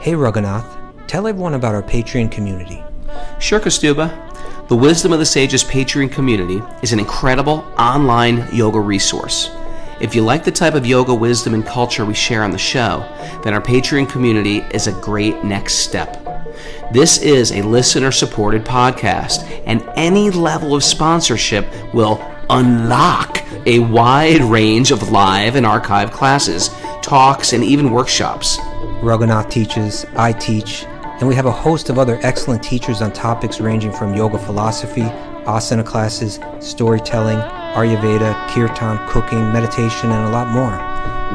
Hey Raghunath, tell everyone about our Patreon community. Sure, Kaustubha. The Wisdom of the Sages Patreon community is an incredible online yoga resource. If you like the type of yoga wisdom and culture we share on the show, then our Patreon community is a great next step. This is a listener-supported podcast, and any level of sponsorship will unlock a wide range of live and archived classes, talks, and even workshops. Raghunath teaches, I teach, and we have a host of other excellent teachers on topics ranging from yoga philosophy, asana classes, storytelling, Ayurveda, kirtan, cooking, meditation, and a lot more.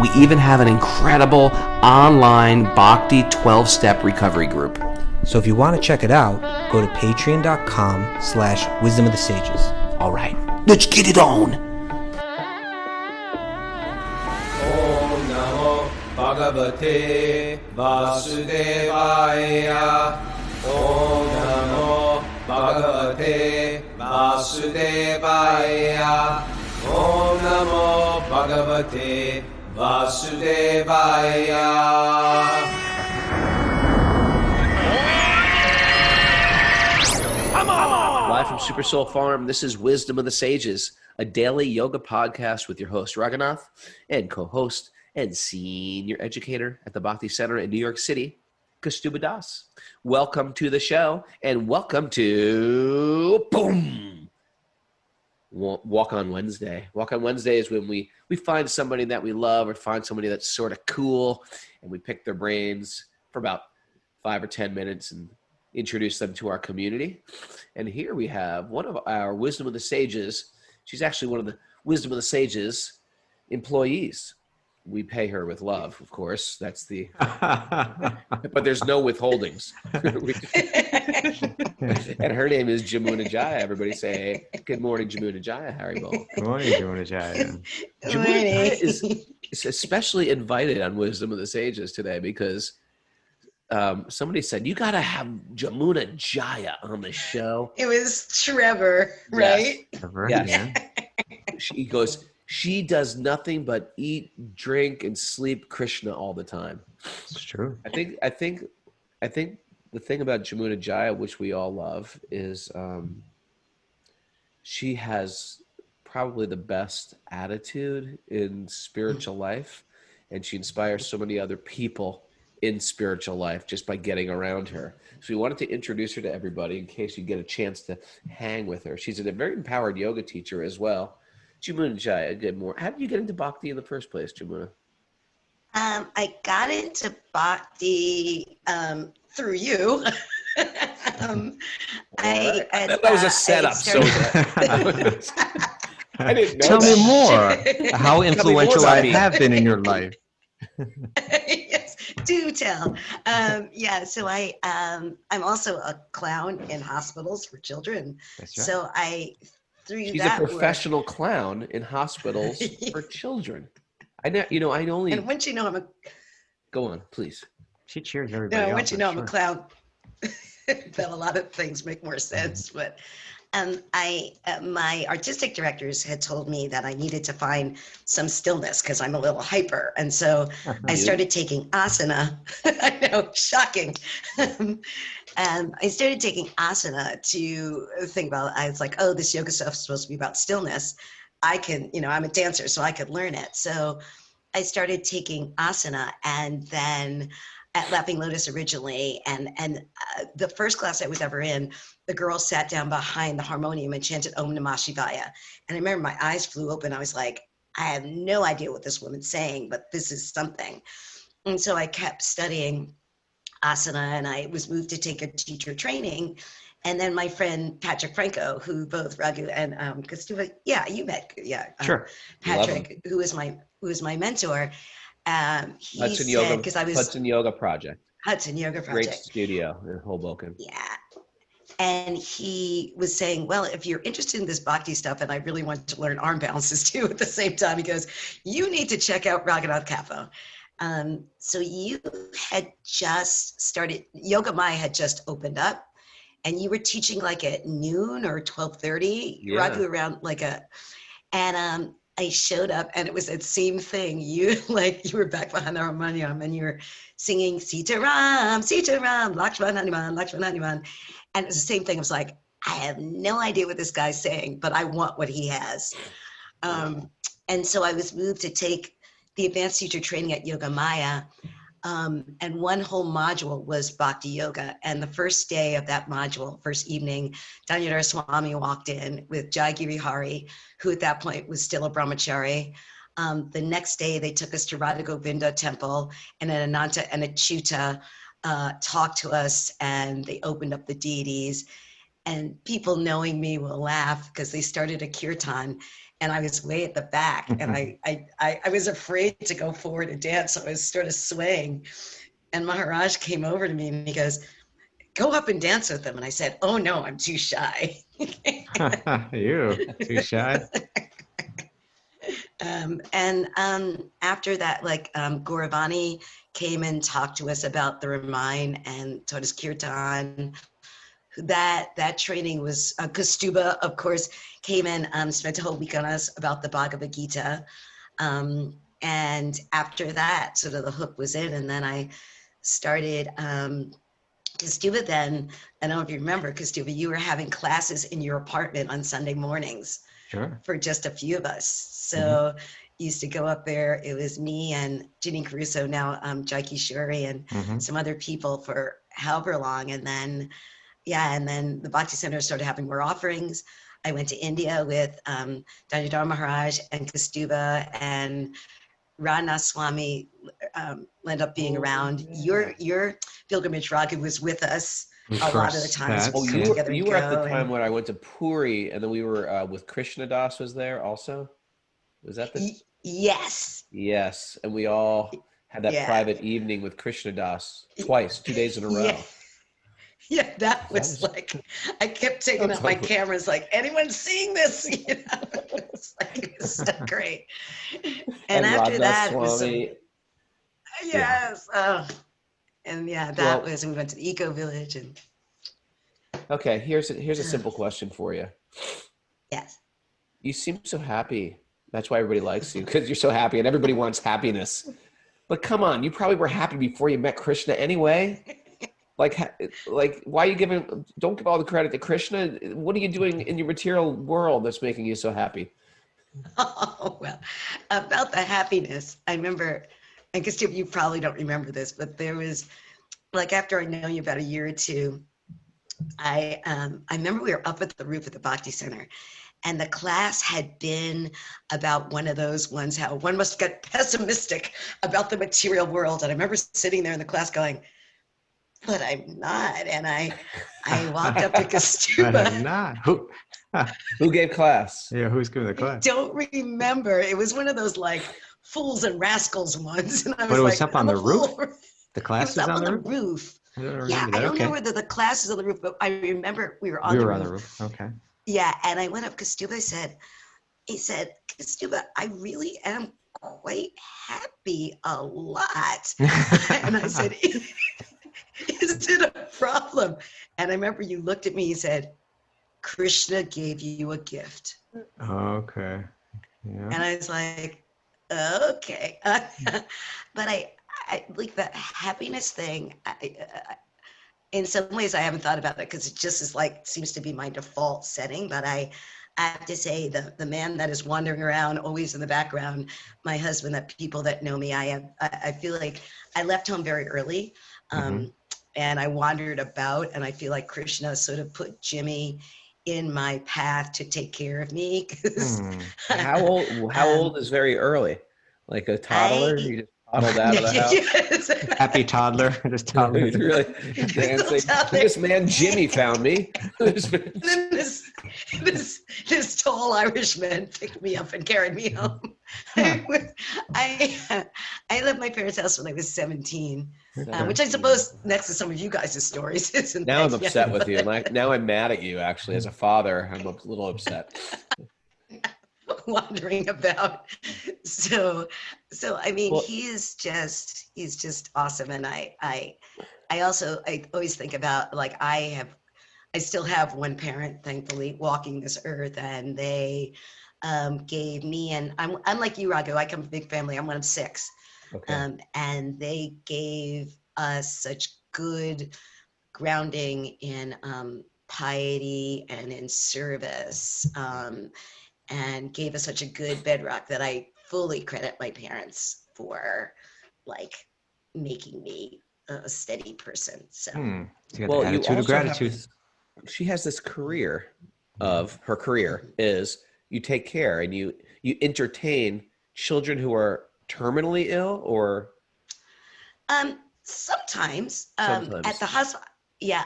We even have an incredible online Bhakti 12-step recovery group. So if you want to check it out, go to patreon.com/wisdom of the sages. All right, let's get it on. Om Namo Bhagavate Vasudevaya. Om Namo Bhagavate Vasudevaya. Om Namo Bhagavate Vasudevaya. Live from Super Soul Farm, this is Wisdom of the Sages, a daily yoga podcast with your host, Raghunath, and co-host and senior educator at the Bhakti Center in New York City, Kaustubha Das. Welcome to the show, and welcome to Boom! Walk on Wednesday. Walk on Wednesday is when we find somebody that we love or find somebody that's sort of cool, and we pick their brains for about 5 or 10 minutes and introduce them to our community. And here we have one of our Wisdom of the Sages. She's actually one of the Wisdom of the Sages employees. We pay her with love, of course. That's the, but there's no withholdings. And her name is Jamuna Jaya. Everybody say, good morning, Jamuna Jaya, Harry Bowl. Good morning, Jamuna Jaya. Jamuna Jaya is especially invited on Wisdom of the Sages today because somebody said, you got to have Jamuna Jaya on the show. It was Trevor, right? Yes. Trevor, yes. yeah. She goes, she does nothing but eat, drink, and sleep Krishna all the time. It's true. I think the thing about Jamuna Jaya, which we all love, is she has probably the best attitude in spiritual life, and she inspires so many other people in spiritual life just by getting around her. So we wanted to introduce her to everybody in case you get a chance to hang with her. She's a very empowered yoga teacher as well. Jamuna Jaya, good morning. How did you get into Bhakti in the first place, Jamuna? I got into Bhakti through you. That was a setup. I didn't know Tell that. me more. How influential I about me. have been in your life. Yes, do tell. So I'm also a clown in hospitals for children. That's right. So through She's that a professional clown in hospitals for children. I only. And once you know I'm a Go on, please. She cheers everybody once you on, know for I'm a sure. clown, then a lot of things make more sense. But my artistic directors had told me that I needed to find some stillness because I'm a little hyper. And so I started taking asana. I know, shocking. I started taking asana to think about, I was like, oh, this yoga stuff is supposed to be about stillness. I can, I'm a dancer, so I could learn it. So I started taking asana, and then at Laughing Lotus originally, and the first class I was ever in, the girl sat down behind the harmonium and chanted Om Namah Shivaya. And I remember my eyes flew open. I was like, I have no idea what this woman's saying, but this is something. And so I kept studying asana, and I was moved to take a teacher training. And then my friend Patrick Franco, who both Raghu and Kaustubha, you met, Sure. Patrick, who is my mentor. He Hudson said, Yoga, because I was Hudson Yoga Project. Hudson Yoga Great Project. studio in Hoboken. Yeah. And he was saying, well, if you're interested in this Bhakti stuff, and I really want to learn arm balances too at the same time, he goes, you need to check out Raghunath Kapha. So you had just started, Yoga Maya had just opened up, and you were teaching like at noon or 12:30, Yeah. Raghu around like and I showed up and it was that same thing. You were back behind the harmonium and you were singing Sitaram, Sitaram, Lakshman Hanuman, Lakshman Hanuman. And it was the same thing. I was like, I have no idea what this guy's saying, but I want what he has. And so I was moved to take the advanced teacher training at Yoga Maya. And one whole module was Bhakti Yoga. And the first day of that module, first evening, Damodara Swami walked in with Jayagiri Hari, who at that point was still a brahmachari. The next day, they took us to Radha Govinda temple, and an Ananta and a Chuta talked to us, and they opened up the deities. And people knowing me will laugh because they started a kirtan. And I was way at the back, and I was afraid to go forward and dance. So I was sort of swaying. And Maharaj came over to me and he goes, go up and dance with them. And I said, oh no, I'm too shy. You too shy? After that, Gauravani came and talked to us about the Ramayana and taught us kirtan. That training was Kaustubha, of course, came in, spent a whole week on us about the Bhagavad Gita. And after that, sort of the hook was in. And then I started Kaustubha then. I don't know if you remember, Kaustubha, you were having classes in your apartment on Sunday mornings. Sure. For just a few of us. So used to go up there. It was me and Ginny Caruso, now Jai Kishore, and some other people for however long. And then the Bhakti Center started having more offerings. I went to India with Damodar Maharaj and Kaustubha, and Raghunath Swami ended up being around. Your pilgrimage, Raghu, was with us a lot of the times. You were at the time when I went to Puri, and then we were with Krishna Das was there also. Was that the? Yes. Yes, and we all had that private evening with Krishna Das twice, 2 days in a row. Yeah, that was like, I kept taking out my cameras like, anyone seeing this? You know, it was so great. And after that, it was we went to the Eco Village. And okay, here's a simple question for you. Yes. You seem so happy. That's why everybody likes you, because you're so happy, and everybody wants happiness. But come on, you probably were happy before you met Krishna anyway. Like, why are you don't give all the credit to Krishna. What are you doing in your material world that's making you so happy? Oh, well, about the happiness, I remember, and because you probably don't remember this, but there was, after I know you about a year or two, I remember we were up at the roof of the Bhakti Center, and the class had been about one of those ones, how one must get pessimistic about the material world. And I remember sitting there in the class going, but I'm not. And I walked up to Kaustubha. But I'm not. Who gave class? Yeah, who's giving the class? I don't remember. It was one of those fools and rascals ones. And I was but it was up on the roof? The class was up on the roof? roof. I don't I don't know whether the class is on the roof, but I remember we were on the roof. Okay. Yeah, and I went up, Kaustubha he said, Kaustubha, I really am quite happy a lot. And I said, is it a problem? And I remember you looked at me, you said, Krishna gave you a gift. Okay. Yeah. And I was like, okay. But I like that happiness thing. In some ways, I haven't thought about it because it just is seems to be my default setting. But I have to say, the man that is wandering around, always in the background, my husband, that people that know me, I feel like I left home very early, and I wandered about, and I feel like Krishna sort of put Jimmy in my path to take care of me. How old is very early? Like a toddler? You just toddled out of the house? Yes. Happy toddler. Just toddler. Really dancing. This man Jimmy found me. Then this tall Irishman picked me up and carried me home. I left my parents' house when I was 17, which I suppose next to some of you guys' stories isn't. Now I'm upset with you. Now I'm mad at you. Actually, as a father, I'm a little upset. Wandering about. So I mean, he's just awesome. And I always think about I still have one parent, thankfully, walking this earth, and they gave me, and I'm like you, Raghu. I come from a big family. I'm one of 6. Okay. And they gave us such good grounding in piety and in service, and gave us such a good bedrock that I fully credit my parents for, like, making me a steady person. So, So you got Well, the you attitude of also have gratitude. this, she has this career of her career is you take care and you entertain children who are terminally ill or sometimes at sometimes. the hospital, yeah,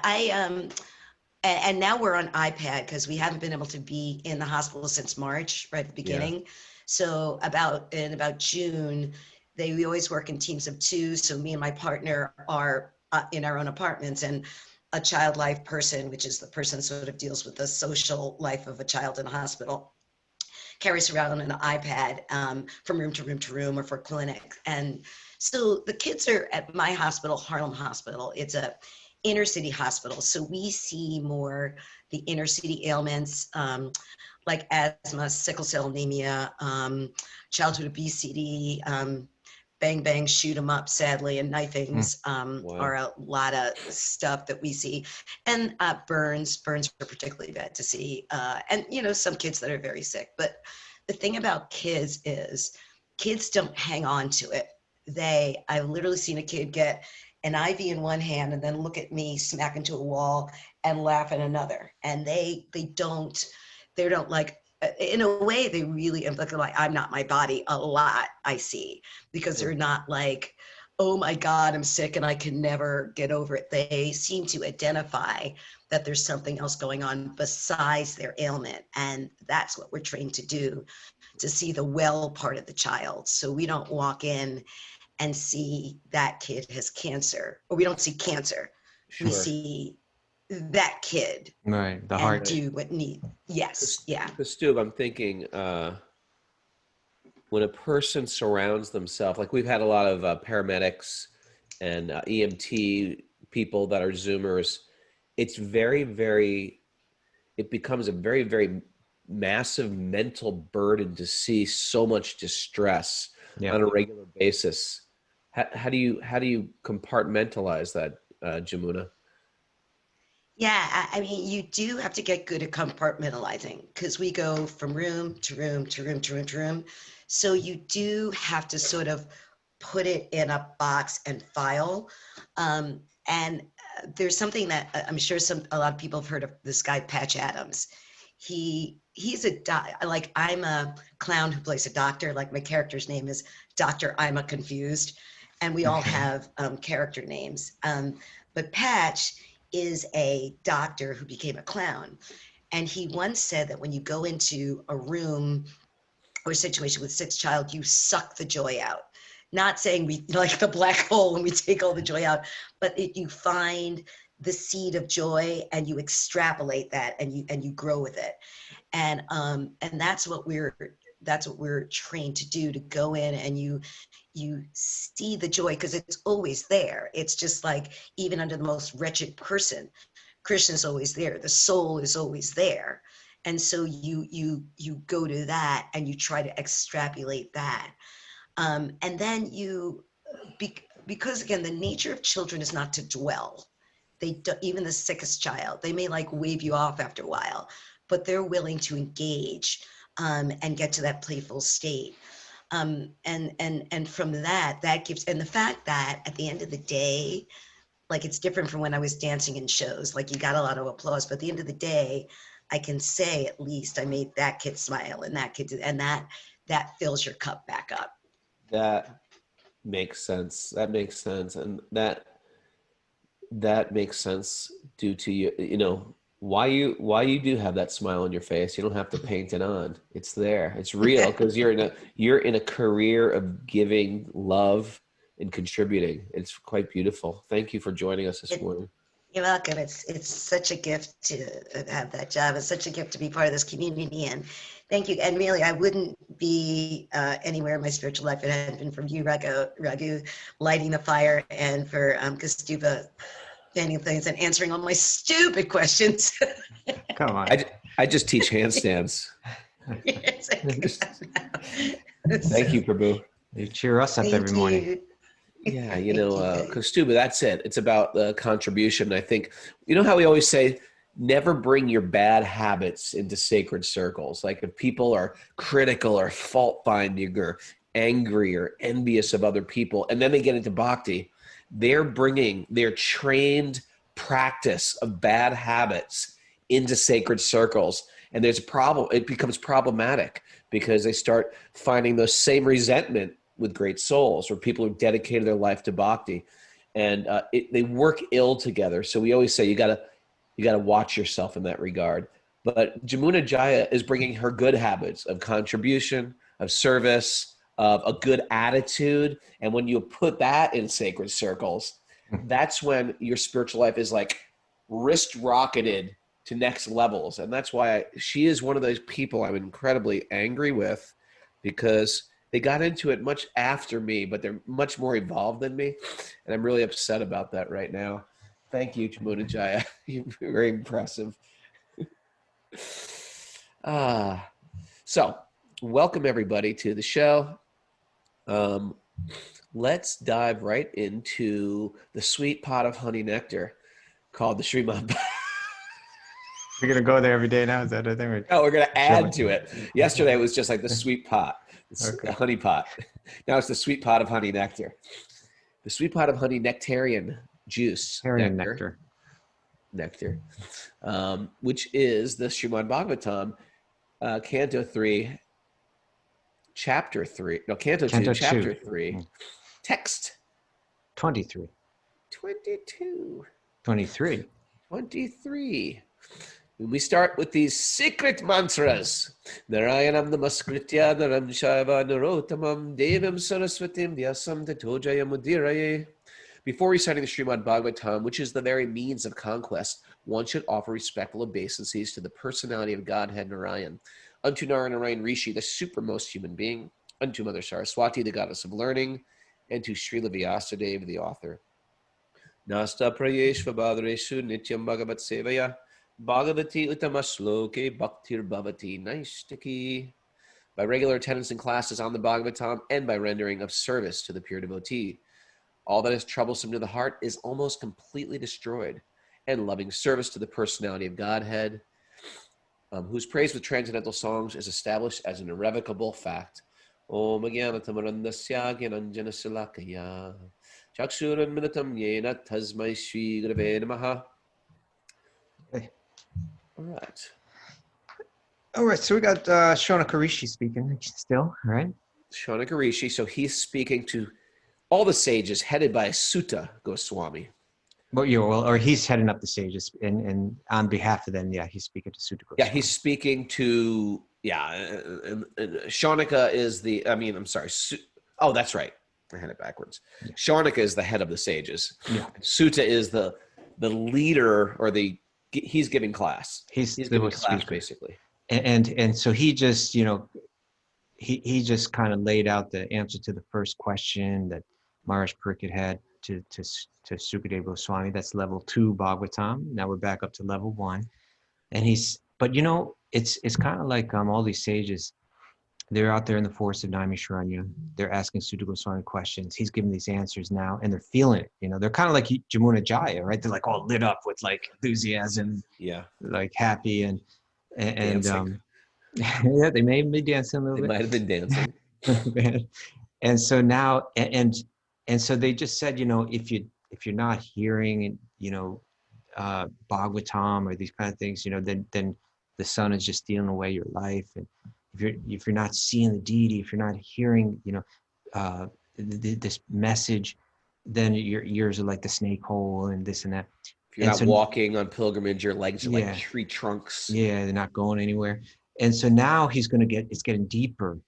and now we're on iPad because we haven't been able to be in the hospital since March, right at the Yeah. beginning. So in about June, we always work in teams of 2. So me and my partner are in our own apartments, and a child life person, which is the person sort of deals with the social life of a child in a hospital, carries around an iPad from room to room to room or for clinic. And so the kids are at my hospital, Harlem Hospital. It's a inner city hospital. So we see more the inner city ailments, like asthma, sickle cell anemia, childhood obesity, bang, bang, shoot 'em up, sadly, and knifings Wow. are a lot of stuff that we see. And burns are particularly bad to see. And, some kids that are very sick. But the thing about kids is kids don't hang on to it. I've literally seen a kid get an IV in one hand and then look at me smack into a wall and laugh in another. And they don't like, in a way, they really look like I'm not my body a lot, I see, because they're not like, oh my God, I'm sick and I can never get over it. They seem to identify that there's something else going on besides their ailment. And that's what we're trained to do, to see the well part of the child. So we don't walk in and see that kid has cancer, or we don't see cancer. We Sure. see that kid Right. The and heart. do what need. Yes. Yeah. Because Stu, I'm thinking when a person surrounds themselves, like we've had a lot of paramedics and EMT people that are Zoomers, it's very, very, it becomes a very, very massive mental burden to see so much distress Yep. on a regular basis. How do you compartmentalize that, Jamuna? Yeah, I mean, you do have to get good at compartmentalizing because we go from room to room to room to room to room. So you do have to sort of put it in a box and file. And there's something that I'm sure a lot of people have heard of, this guy, Patch Adams. He's like, I'm a clown who plays a doctor. Like, my character's name is Dr. I'm a Confused. And we all have character names. But Patch is a doctor who became a clown. And he once said that when you go into a room or a situation with sick child, you suck the joy out. Not saying we like the black hole and we take all the joy out, but you find the seed of joy and you extrapolate that and you grow with it. And that's what we're trained to do, to go in and you see the joy because it's always there. It's just like, even under the most wretched person, Krishna is always there. The soul is always there. And so you go to that and you try to extrapolate that. And then because again, the nature of children is not to dwell. They don't, even the sickest child, they may like wave you off after a while, but they're willing to engage and get to that playful state. And from that gives, and the fact that at the end of the day, like, it's different from when I was dancing in shows, like you got a lot of applause, but at the end of the day, I can say at least I made that kid smile and that kid, and that fills your cup back up. That makes sense. That makes sense. And that makes sense due to why you do have that smile on your face. You don't have to paint it on. It's there. It's real because you're in a career of giving love and contributing. It's quite beautiful. Thank you for joining us this morning. You're welcome. It's such a gift to have that job. It's such a gift to be part of this community. And thank you. And really, I wouldn't be anywhere in my spiritual life if it hadn't been from you, Raghu, lighting the fire, and for Kaustubha planning things and answering all my stupid questions. Come on. I just teach handstands. Thank you, Prabhu. You cheer us up Thank every morning. you. Yeah, Thank you, guys. Kaustubha, that's it. It's about the contribution. I think, you know how we always say, never bring your bad habits into sacred circles. Like if people are critical or fault finding or angry or envious of other people, and then they get into bhakti, they're bringing their trained practice of bad habits into sacred circles. And there's a problem. It becomes problematic because they start finding those same resentment with great souls or people who dedicated their life to bhakti, and they work ill together. So we always say you gotta watch yourself in that regard. But Jamuna Jaya is bringing her good habits of contribution, of service, of a good attitude, and when you put that in sacred circles, that's when your spiritual life is like wrist rocketed to next levels. And that's why she is one of those people I'm incredibly angry with, because they got into it much after me, but they're much more evolved than me. And I'm really upset about that right now. Thank you, Jamuna Jaya. You're very impressive. So welcome everybody to the show. Let's dive right into the sweet pot of honey nectar called the Srimad. We're going to go there every day now? Is that a thing? No, we're going to add to it. Yesterday was just like the sweet pot, the honey pot. Now it's the sweet pot of honey nectar. The sweet pot of honey nectarian juice. Nectar, which is the Srimad Bhagavatam, Canto 3, Chapter 3. No, Canto 2, Chapter 3. Text 23. 22. 23. 23. We start with these secret mantras. Narayanam namaskritya naram shaiva narotamam devam saraswatim vyasam tato jayamudiraye. Before reciting the Srimad Bhagavatam, which is the very means of conquest, one should offer respectful obeisances to the personality of Godhead Narayan, unto Narayan Rishi, the supermost human being, unto Mother Saraswati, the goddess of learning, and to Srila Vyasadeva, the author. Nasta prayeshva bhadreshu nityam bhagavat sevaya bhagavati utamasloke bhaktir bhavati naistaki. By regular attendance in classes on the Bhagavatam and by rendering of service to the pure devotee, all that is troublesome to the heart is almost completely destroyed, and loving service to the personality of Godhead, whose praise with transcendental songs is established as an irrevocable fact. Om Agyanatamarandasya Gyananjana Silakaya Chakshuran Minatam Yena Tasmai Shri Gurave Namaha. All right, so we got Shaunaka Rishi speaking still, right? Shaunaka Rishi, so he's speaking to all the sages headed by Sutta Goswami. Or he's heading up the sages, and on behalf of them, he's speaking to Sutta Goswami. Yeah, he's speaking to, and Shaunaka is that's right. I had it backwards. Yeah. Shaunaka is the head of the sages. Yeah. Sutta is the leader, or he's giving class. He's giving class, speaker, basically. And so he just, he just kind of laid out the answer to the first question that Maharaj Pariksit had to Sukadeva Goswami. That's level 2 Bhagavatam. Now we're back up to level 1. And it's kind of like all these sages, they're out there in the forest of Naimisharanya. They're asking Sutta Goswami questions. He's giving these answers now, and they're feeling it. They're kind of like Jamuna Jaya, right? They're like all lit up with like enthusiasm, like happy and yeah, they may be dancing a little bit. They might have been dancing. And so now, and so they just said, if you're not hearing, Bhagavatam or these kind of things, then the sun is just stealing away your life. And if you're not seeing the deity, if you're not hearing, this message, then your ears are like the snake hole and this and that. If you're not walking on pilgrimage, your legs are like tree trunks. Yeah, they're not going anywhere. And so now it's getting deeper.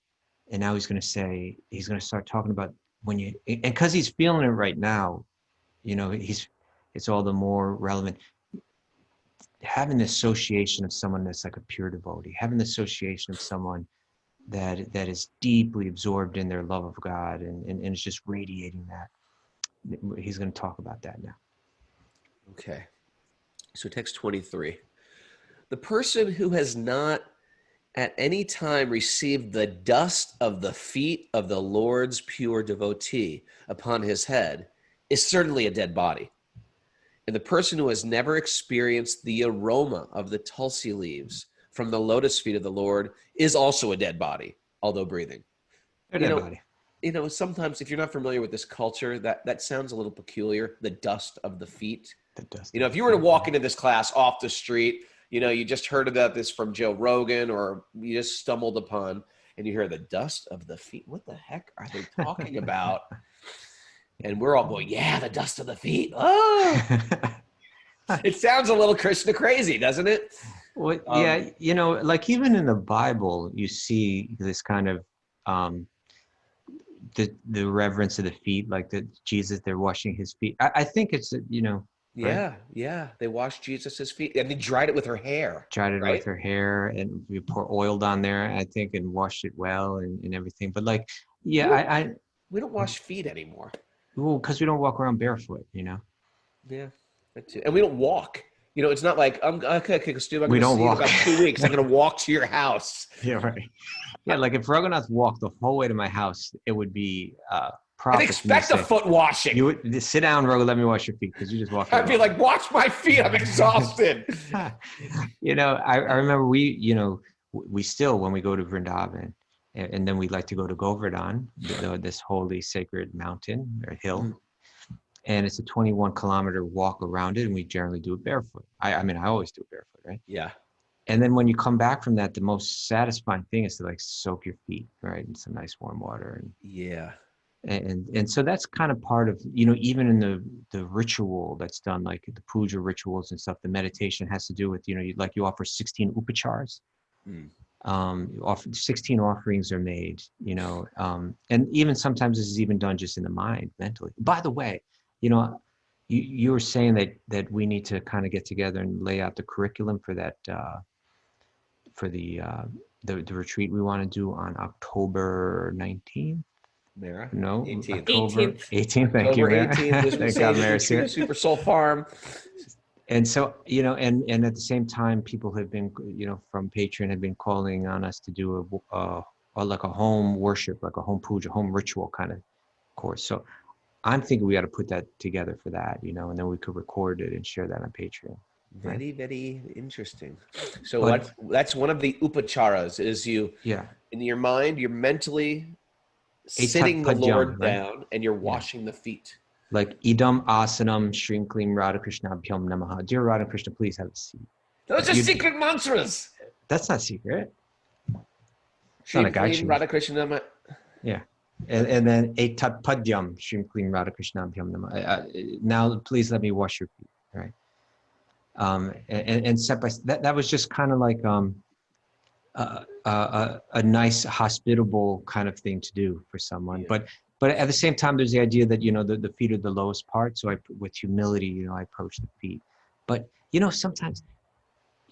And now he's going to start talking about and because he's feeling it right now, it's all the more relevant. Having the association of someone that's like a pure devotee, having the association of someone that is deeply absorbed in their love of God and is just radiating that. He's going to talk about that now. Okay. So text 23. The person who has not at any time received the dust of the feet of the Lord's pure devotee upon his head is certainly a dead body. And the person who has never experienced the aroma of the tulsi leaves from the lotus feet of the Lord is also a dead body, although breathing. They're dead body. Sometimes if you're not familiar with this culture, that sounds a little peculiar, the dust of the feet. The dust. If you were to walk into this class off the street, you just heard about this from Joe Rogan, or you just stumbled upon, and you hear the dust of the feet. What the heck are they talking about? And we're all going, yeah, the dust of the feet. Oh, it sounds a little Krishna crazy, doesn't it? Well, yeah, like even in the Bible, you see this kind of the reverence of the feet, like Jesus, they're washing his feet. I think it's, Yeah, yeah. They washed Jesus's feet, and they dried it with her hair. Dried it right? with her hair, and we pour oil down there, I think, and washed it well and everything. But like, yeah, we don't wash feet anymore. Well, because we don't walk around barefoot, Yeah, that too. And we don't walk. It's not like I'm okay, Stu. I'm We going to don't see you in walk. about 2 weeks. I'm going to walk to your house. Yeah, right. Yeah, like if Raghunath walked the whole way to my house, it would be I'd profit. expect a foot washing. You would sit down, Raghu, let me wash your feet, because you just walked. I'd be like, wash my feet. I'm exhausted. I remember we still, when we go to Vrindavan, and then we like to go to Govardhan, this holy sacred mountain or hill. Mm. And it's a 21-kilometer walk around it, and we generally do it barefoot. I always do it barefoot, right? Yeah. And then when you come back from that, the most satisfying thing is to like soak your feet, right, in some nice warm water. And so that's kind of part of, even in the ritual that's done, like the puja rituals and stuff, the meditation has to do with, you offer 16 upacharas. You offer 16 offerings are made, and even sometimes this is even done just in the mind, mentally. By the way, you were saying that we need to kind of get together and lay out the curriculum for that, for the retreat we want to do on October 19th. Mara? No, 18th. October 18th. Thank you, October Mara. 18th. Thank God, Mara's here. Super Soul Farm. And so, and at the same time, people have been, from Patreon have been calling on us to do like a home worship, like a home puja, home ritual kind of course. So I'm thinking we got to put that together for that, and then we could record it and share that on Patreon. Right? Very, very interesting. So that's one of the upacharas is in your mind, you're mentally sitting the Lord down, and you're washing the feet. Like idam asanam shrinklim Radhakrishna-bhyam namaha. Dear Radha Krishna, please have a seat. Those are secret mantras. That's not secret. Shrinklim Radhakrishna namaha. Yeah. And then etat padyam shrinklim Radhakrishna-bhyam namaha. Now please let me wash your feet. Right. And step by step, that was just kind of like a nice hospitable kind of thing to do for someone. Yeah. But at the same time, there's the idea that, the feet are the lowest part. So with humility, I approach the feet. But, sometimes,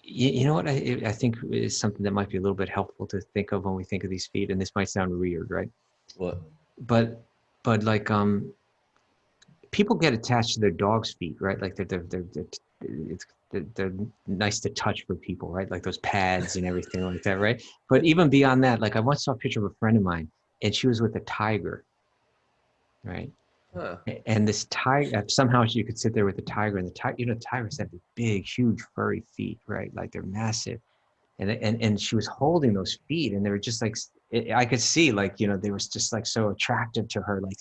what I think is something that might be a little bit helpful to think of when we think of these feet. And this might sound weird, right? What? But like, people get attached to their dog's feet, right? Like they're nice to touch for people, right? Like those pads and everything like that, right? But even beyond that, like I once saw a picture of a friend of mine, and she was with a tiger, right? Huh. And this tiger, somehow you could sit there with the tiger, and the tiger, tigers have these big, huge, furry feet, right? Like they're massive, and she was holding those feet, and they were just like, I could see, like, they were just like so attractive to her, like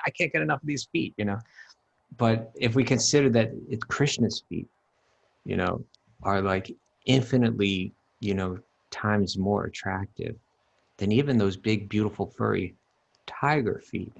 I can't get enough of these feet, But if we consider that it's Krishna's feet, are like infinitely, times more attractive than even those big, beautiful, furry tiger feet,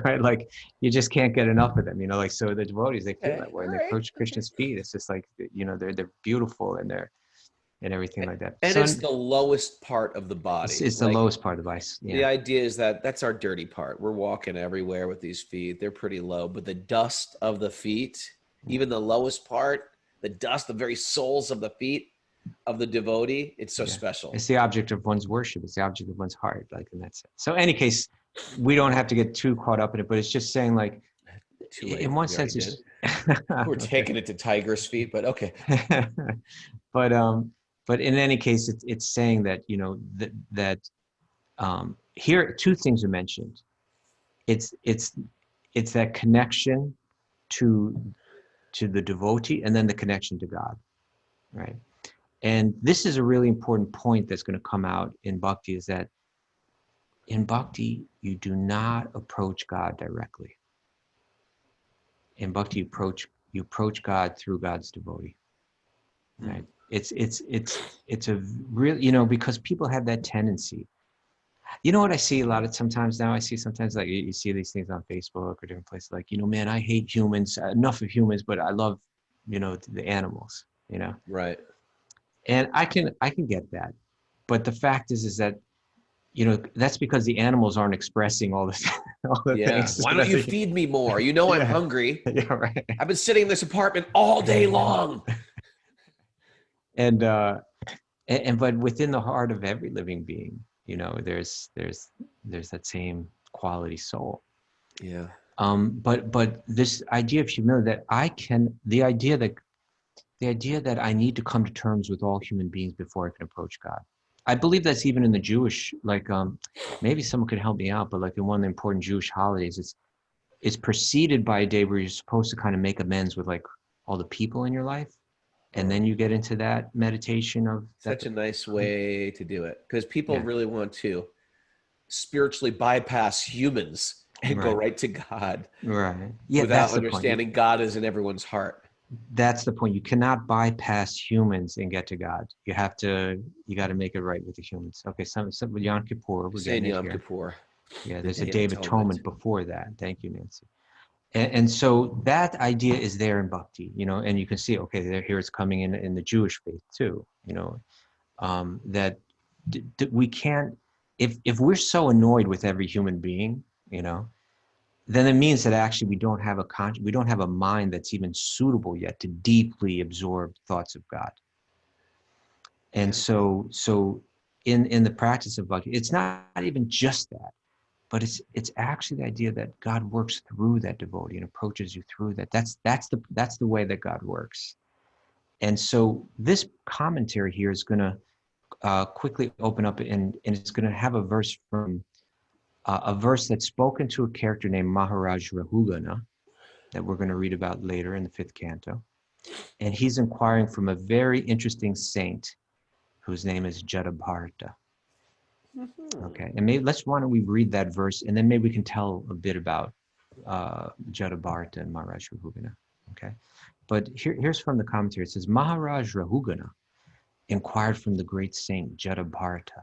right? Like you just can't get enough of them, Like, so the devotees, they feel that way, and they approach Krishna's feet. It's just like, they're beautiful, and everything like that. And so it's the lowest part of the body. It's the lowest part of the body. Yeah. The idea is that's our dirty part. We're walking everywhere with these feet. They're pretty low, but the dust of the feet, even the lowest part, the dust, the very soles of the feet of the devotee, it's so special. It's the object of one's worship. It's the object of one's heart. Like, and that's it. So in any case, we don't have to get too caught up in it, but it's just saying, like, in one sense, it's we're taking it to tiger's feet, but okay. But but in any case, it's saying that, here, two things are mentioned. It's that connection to the devotee, and then the connection to God, right? And this is a really important point that's going to come out in Bhakti, is that in Bhakti, you do not approach God directly. In Bhakti, you approach God through God's devotee, right? It's a real, because people have that tendency. You know what I see a lot of sometimes now? I see sometimes, like, you see these things on Facebook or different places, like, man, I hate humans, enough of humans, but I love, the animals, Right. And I can get that. But the fact is that, that's because the animals aren't expressing all the Yeah. things. Why don't you feed me more? I'm Yeah. hungry. Yeah, right. I've been sitting in this apartment all day long. And but within the heart of every living being, there's that same quality soul. Yeah. But this idea of humility, the idea that I need to come to terms with all human beings before I can approach God. I believe that's even in the Jewish, like, maybe someone could help me out, but like in one of the important Jewish holidays, it's preceded by a day where you're supposed to kind of make amends with, like, all the people in your life. And then you get into that meditation of Such a nice way to do it, because people really want to spiritually bypass humans and go right to God, right. Yeah, without that's the understanding point. God is in everyone's heart. That's the point. You cannot bypass humans and get to God. You got to make it right with the humans. Okay, some with Yom Kippur, we're Saying getting it Yom here. Kippur. Yeah, the there's a Day Day of of Atonement before that. Thank you, Nancy. And so that idea is there in Bhakti, and you can see, okay, here it's coming in the Jewish faith too, that we can't, if we're so annoyed with every human being, then it means that actually we don't have a mind that's even suitable yet to deeply absorb thoughts of God. And so in the practice of Bhakti, it's not even just that, but it's actually the idea that God works through that devotee and approaches you through that. That's the way that God works. And so this commentary here is going to quickly open up, and it's going to have a verse from a verse that's spoken to a character named Maharaj Rahugana that we're going to read about later in the 5th canto. And he's inquiring from a very interesting saint whose name is Jada Bharata. Okay, and why don't we read that verse, and then maybe we can tell a bit about Jada Bharata and Maharaj Rahugana. Okay, but here's from the commentary. It says, Maharaj Rahugana inquired from the great saint Jada Bharata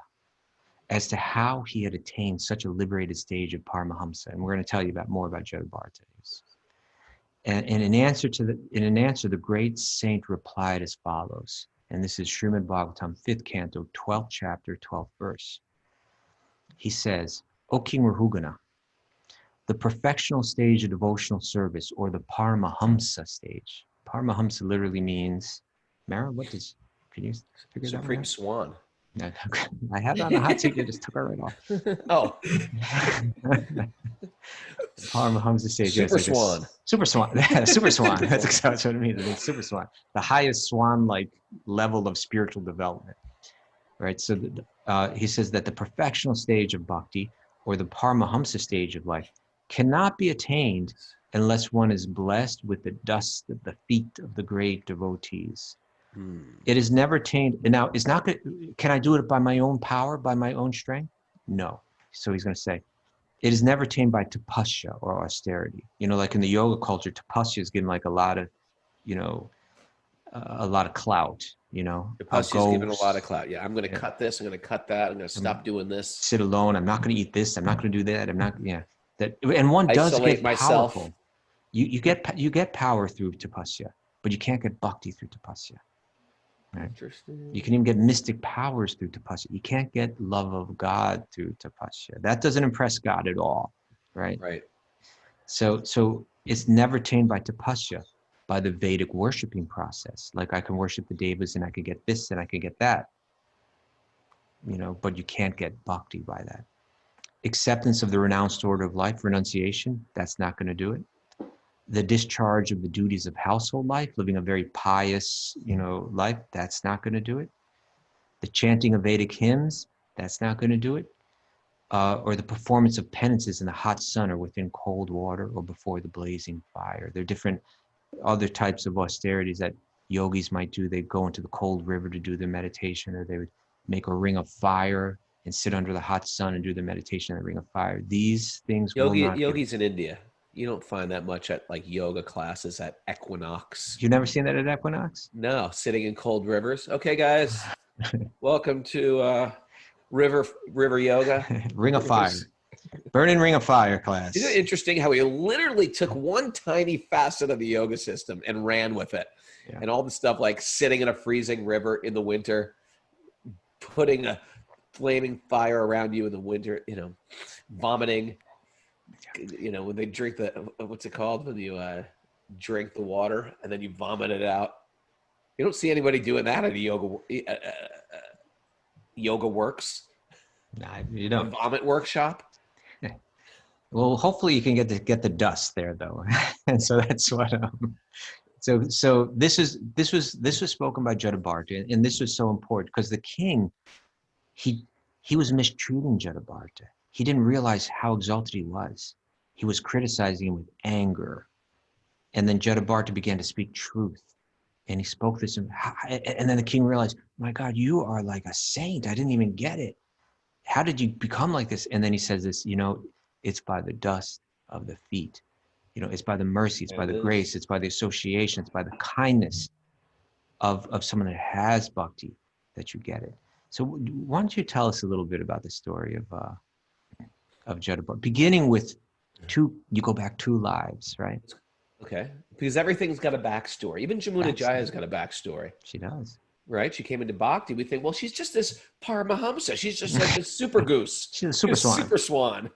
as to how he had attained such a liberated stage of Paramahamsa, and we're going to tell you more about Jada Bharata. And in an answer, the great saint replied as follows, and this is Srimad Bhagavatam, 5th canto, 12th chapter, 12th verse. He says, O King Rahugana, the perfectional stage of devotional service, or the Paramahamsa stage. Paramahamsa literally means, Mara, can you figure that out? Supreme Swan. I had it on the hot seat, you just took it right off. Oh. Paramahamsa stage. Super Swan. Super Swan. Super Swan. That's exactly what it means. It's Super Swan. The highest swan-like level of spiritual development. Right? So he says that the perfectional stage of bhakti, or the Paramahamsa stage of life, cannot be attained unless one is blessed with the dust of the feet of the great devotees. It is never attained. And now, it's not good. Can I do it by my own power, by my own strength? No. So he's going to say, it is never attained by tapasya, or austerity. Like in the yoga culture, tapasya is given like a lot of clout. Tapasya is given a lot of clout. Yeah, I'm going to cut this. I'm going to cut that. I'm going to stop doing this. Sit alone. I'm not going to eat this. I'm not going to do that. I'm not. Yeah. That, and one does get myself. Powerful. You get power through tapasya, but you can't get bhakti through tapasya. Right? Interesting. You can even get mystic powers through tapasya. You can't get love of God through tapasya. That doesn't impress God at all, right? Right. So it's never attained by tapasya, by the Vedic worshiping process. Like I can worship the devas and I could get this and I could get that, but you can't get bhakti by that. Acceptance of the renounced order of life, renunciation, that's not going to do it. The discharge of the duties of household life, living a very pious, life, that's not going to do it. The chanting of Vedic hymns, that's not going to do it. Or the performance of penances in the hot sun or within cold water or before the blazing fire. There are different other types of austerities that yogis might do. They go into the cold river to do their meditation, or they would make a ring of fire and sit under the hot sun and do their meditation in the ring of fire. These things will not give. Yogis in India, you don't find that much at like yoga classes at Equinox. You've never seen that at Equinox? No, sitting in cold rivers. Okay, guys, welcome to river yoga. Ring of fire. Burning ring of fire class. Isn't it interesting how he literally took one tiny facet of the yoga system and ran with it? Yeah. And all the stuff like sitting in a freezing river in the winter, putting a flaming fire around you in the winter, you know, vomiting, you know, when they drink what's it called? When you drink the water and then you vomit it out. You don't see anybody doing that at a yoga works. Nah, you don't. A vomit workshop. Well, hopefully you can get the dust there though. And so that's what, so this was spoken by Jada Bharata, and this was so important because the king, he was mistreating Jada Bharata. He didn't realize how exalted he was. He was criticizing him with anger. And then Jada Bharata began to speak truth. And he spoke this, and then the king realized, my God, you are like a saint. I didn't even get it. How did you become like this? And then he says this, you know, it's by the dust of the feet. You know, it's by the mercy, it's by the grace, it's by the association, it's by the kindness of someone that has bhakti that you get it. So why don't you tell us a little bit about the story of Jada Bharata, beginning with you go back 2 lives, right? Okay, because everything's got a backstory. Even Jamuna Jaya's got a backstory. She does. Right? She came into Bhakti. We think, well, she's just this Paramahamsa. She's just like this super goose. She's a super swan. Super swan.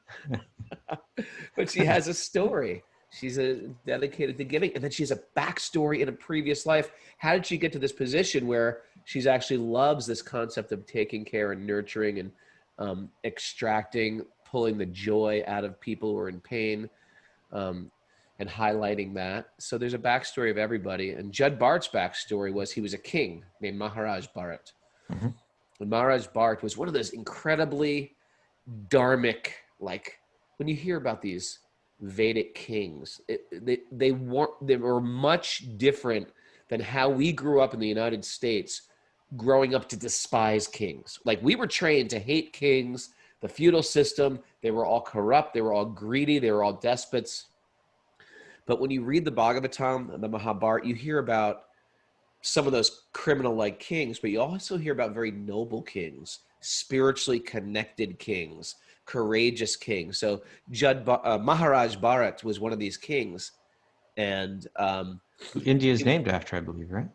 But she has a story. She's dedicated to giving. And then she has a backstory in a previous life. How did she get to this position where she's actually loves this concept of taking care and nurturing and extracting, pulling the joy out of people who are in pain, and highlighting that. So there's a backstory of everybody. And Jada Bharata's backstory was he was a king named Maharaj Bharat. Mm-hmm. And Maharaj Bharat was one of those incredibly dharmic, like when you hear about these Vedic kings, they were much different than how we grew up in the United States, growing up to despise kings. Like we were trained to hate kings, the feudal system. They were all corrupt. They were all greedy. They were all despots. But when you read the Bhagavatam and the Mahabharata, you hear about some of those criminal-like kings, but you also hear about very noble kings, spiritually connected kings, courageous kings. So Maharaj Bharat was one of these kings. And India is named after, I believe, right?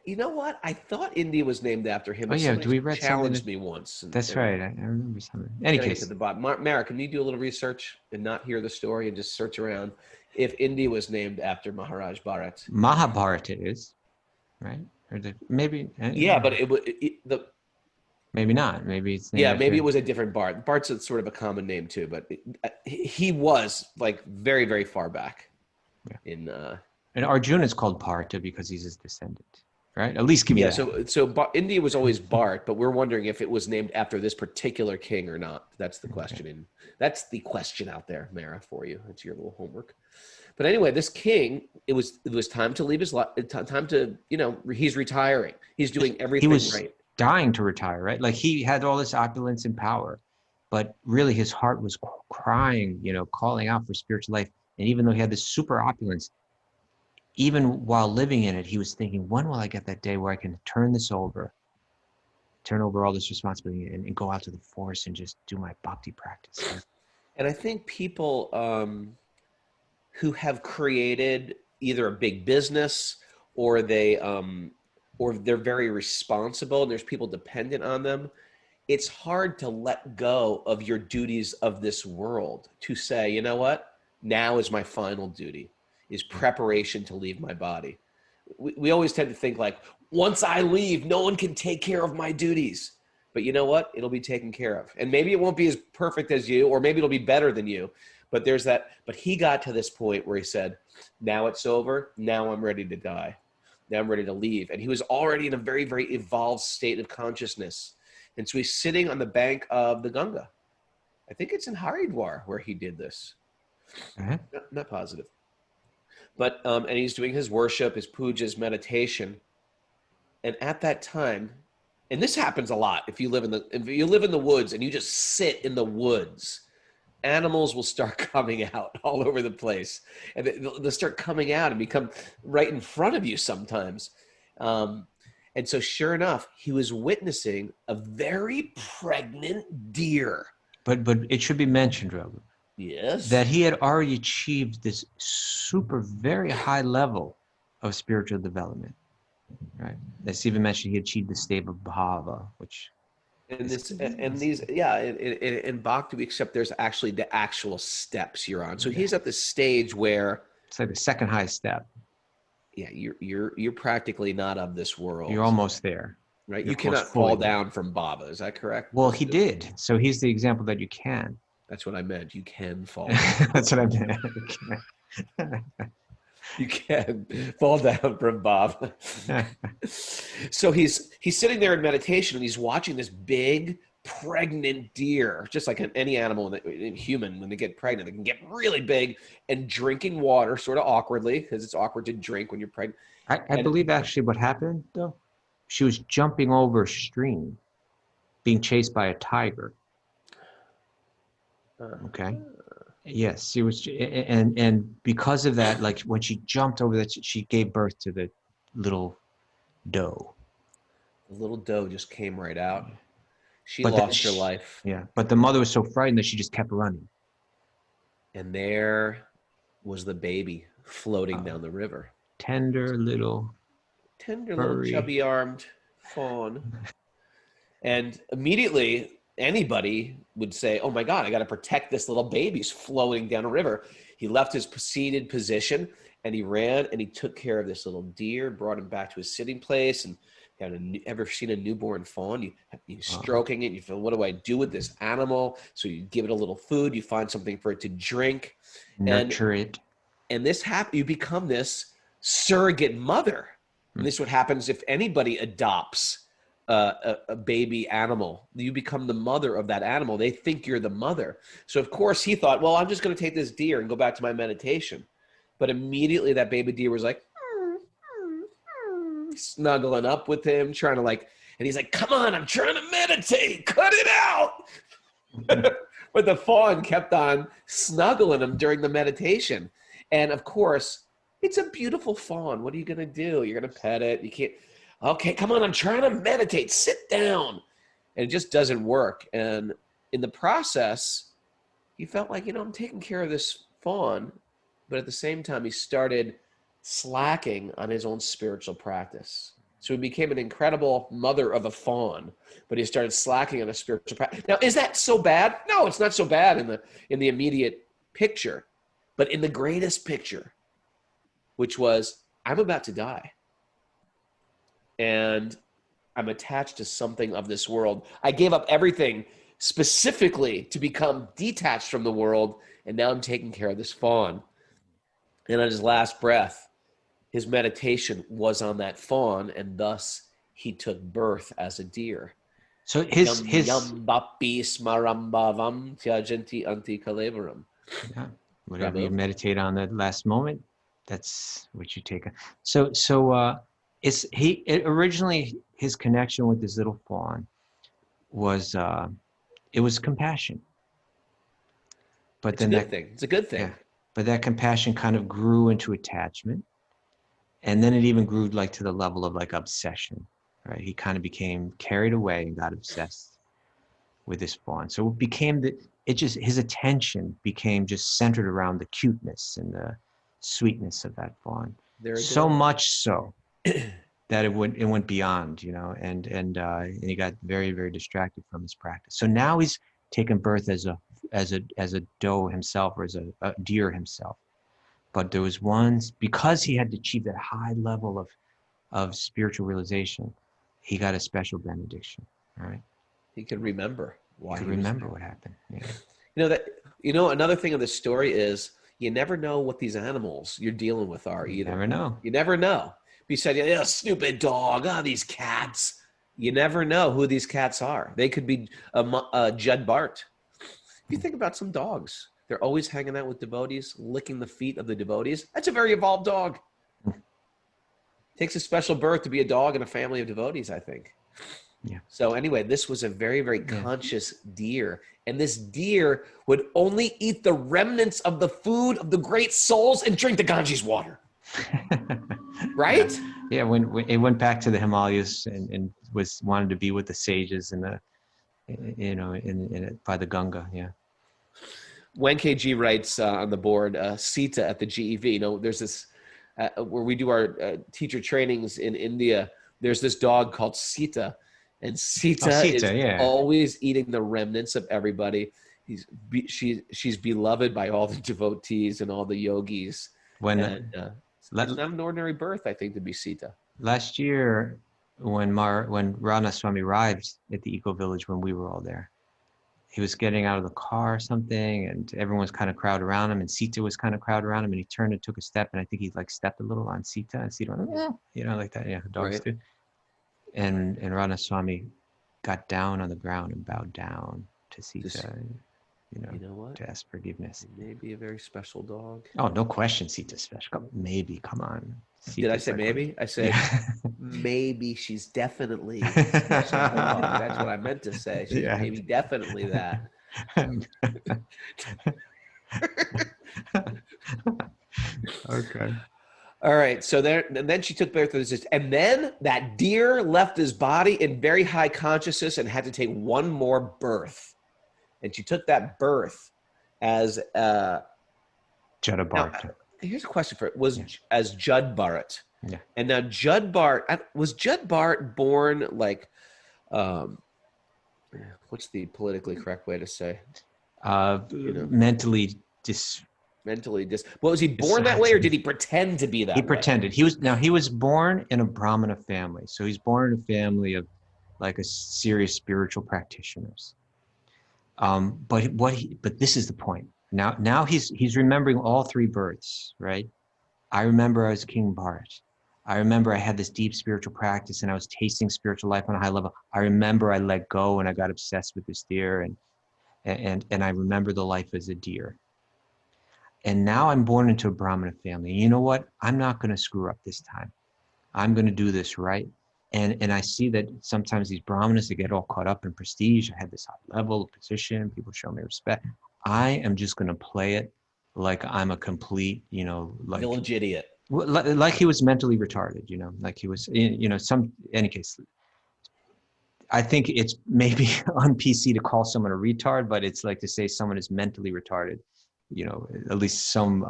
You know what? I thought India was named after him. Oh yeah, we read challenged me once. That's right. I remember something. Any case, at the bottom. Mara, can you do a little research and not hear the story and just search around if India was named after Maharaj Bharat? Mahabharata is, right? Or maybe. Yeah, but maybe not. Maybe it's named maybe it was a different Bharat. Bhart's sort of a common name too, but he was like very, very far back in. And Arjuna is called Bharata because he's his descendant, right? At least give me that. So India was always Bharat, but we're wondering if it was named after this particular king or not. That's the question. And that's the question out there, Mara, for you. It's your little homework. But anyway, this king, it was time to leave his life. Time to, he's retiring. He's doing everything right. He was dying to retire, right? Like he had all this opulence and power, but really his heart was crying, calling out for spiritual life. And even though he had this super opulence, even while living in it, he was thinking, when will I get that day where I can turn over all this responsibility and go out to the forest and just do my bhakti practice? And I think people who have created either a big business or they're very responsible and there's people dependent on them, it's hard to let go of your duties of this world to say, you know what, now is my final duty. Is preparation to leave my body. We always tend to think like, once I leave, no one can take care of my duties. But you know what? It'll be taken care of. And maybe it won't be as perfect as you, or maybe it'll be better than you. But there's that. But he got to this point where he said, now it's over. Now I'm ready to die. Now I'm ready to leave. And he was already in a very, very evolved state of consciousness. And so he's sitting on the bank of the Ganga. I think it's in Haridwar where he did this. Not positive. But, and he's doing his worship, his pujas, meditation. And at that time, and this happens a lot if you live in the woods and you just sit in the woods, animals will start coming out all over the place, and they'll start coming out and become right in front of you sometimes. And so sure enough, he was witnessing a very pregnant deer. But it should be mentioned, Raghu, Yes. that he had already achieved this very high level of spiritual development. Right. That's even mentioned he achieved the state of bhava, which in Bhakti, except there's actually the actual steps you're on. So he's at the stage where it's like the second highest step. Yeah, you're practically not of this world. You're almost there. Right? You're You cannot fall down from bhava. Is that correct? Well, he did. So he's the example that you can. That's what I meant. You can fall. That's what I meant. You can fall down from Bob. So he's sitting there in meditation and he's watching this big pregnant deer, just like any animal, in human, when they get pregnant, they can get really big, and drinking water sort of awkwardly, because it's awkward to drink when you're pregnant. I believe actually what happened, though, she was jumping over a stream, being chased by a tiger. Okay. Yes, she was, and because of that, like when she jumped over that, she gave birth to the little doe. The little doe just came right out. She lost her life. Yeah, but the mother was so frightened that she just kept running. And there was the baby floating down the river. Tender little chubby-armed fawn. And immediately, anybody would say, oh my God, I got to protect this little baby. He's floating down a river. He left his seated position and he ran and he took care of this little deer, brought him back to his sitting place. And ever seen a newborn fawn? You stroking it, you feel, what do I do with this animal? So you give it a little food, you find something for it to drink. Nurture it. And this you become this surrogate mother. And this is what happens if anybody adopts a baby animal. You become the mother of that animal. They think you're the mother. So of course he thought, well, I'm just going to take this deer and go back to my meditation. But immediately that baby deer was like, snuggling up with him, trying to and he's like, come on, I'm trying to meditate, cut it out. But the fawn kept on snuggling him during the meditation. And of course, it's a beautiful fawn. What are you going to do? You're going to pet it. You can't. Okay, come on, I'm trying to meditate. Sit down. And it just doesn't work. And in the process, he felt like, I'm taking care of this fawn. But at the same time, he started slacking on his own spiritual practice. So he became an incredible mother of a fawn, but he started slacking on his spiritual practice. Now, is that so bad? No, it's not so bad in the immediate picture. But in the greatest picture, which was, I'm about to die. And I'm attached to something of this world. I gave up everything specifically to become detached from the world, and now I'm taking care of this fawn. And on his last breath, his meditation was on that fawn, and thus he took birth as a deer. So his Yambapi smarambavam tyajanti anti kalevaram. Yeah, whatever you meditate on that last moment, that's what you take. So originally his connection with this little fawn was it was compassion. But it's a good thing. It's a good thing. Yeah, but that compassion kind of grew into attachment, and then it even grew to the level of obsession. Right? He kind of became carried away and got obsessed with this fawn. So it became his attention became just centered around the cuteness and the sweetness of that fawn. So much so that it went beyond, and he got very, very distracted from his practice. So now he's taken birth as a doe himself, or as a deer himself. But there was because he had achieved that high level of spiritual realization, he got a special benediction. Right? He could remember why. He could remember what happened. Yeah. Another thing of the story is you never know what these animals you're dealing with are either. You never know. You never know. be said, yeah, stupid dog, these cats. You never know who these cats are. They could be Judd Bart. If you think about some dogs, they're always hanging out with devotees, licking the feet of the devotees. That's a very evolved dog. Takes a special birth to be a dog in a family of devotees, I think. Yeah. So anyway, this was a very, very conscious deer. And this deer would only eat the remnants of the food of the great souls and drink the Ganges water. Right? Yeah, when it went back to the Himalayas and wanted to be with the sages and the, by the Ganga. Yeah. When KG writes on the board, Sita at the GEV, there's this, where we do our teacher trainings in India, there's this dog called Sita. And Sita is always eating the remnants of everybody. She's beloved by all the devotees and all the yogis. It's not an ordinary birth, I think, to be Sita. Last year, when Rana Swami arrived at the Eco Village, when we were all there, he was getting out of the car or something, and everyone was kind of crowded around him, and Sita was kind of crowded around him, and he turned and took a step, and I think he stepped a little on Sita, and Sita went, like that. Yeah, dogs do. And Rana Swami got down on the ground and bowed down to Sita, you know what? to ask forgiveness. It may be a very special dog. Oh, no question, Sita's special. Maybe, come on. Sita's Did I say maybe? I said maybe she's definitely a special dog. That's what I meant to say. She's maybe definitely that. Okay. All right, so then she took birth, and then that deer left his body in very high consciousness and had to take one more birth, and she took that birth as Jada Bharata. Now, here's a question for it: as Judd Bharat? Yeah. And now Judd Bharat was Judd Bharat born like, what's the politically correct way to say? Mentally Well, was he born that way, or did he pretend to be that way? He pretended. He was born in a Brahmana family. So he's born in a family of like a serious spiritual practitioners. But this is the point. Now he's remembering all three births, right? I remember I was King Bharat. I remember I had this deep spiritual practice and I was tasting spiritual life on a high level. I remember I let go and I got obsessed with this deer, and I remember the life as a deer. And now I'm born into a Brahmana family. You know what? I'm not going to screw up this time. I'm going to do this right. And I see that sometimes these Brahmanas, they get all caught up in prestige. I had this high level position. People show me respect. I am just going to play it like I'm a complete, village idiot. Like he was mentally retarded, like he was, any case. I think it's maybe on PC to call someone a retard, but it's like to say someone is mentally retarded. At least some,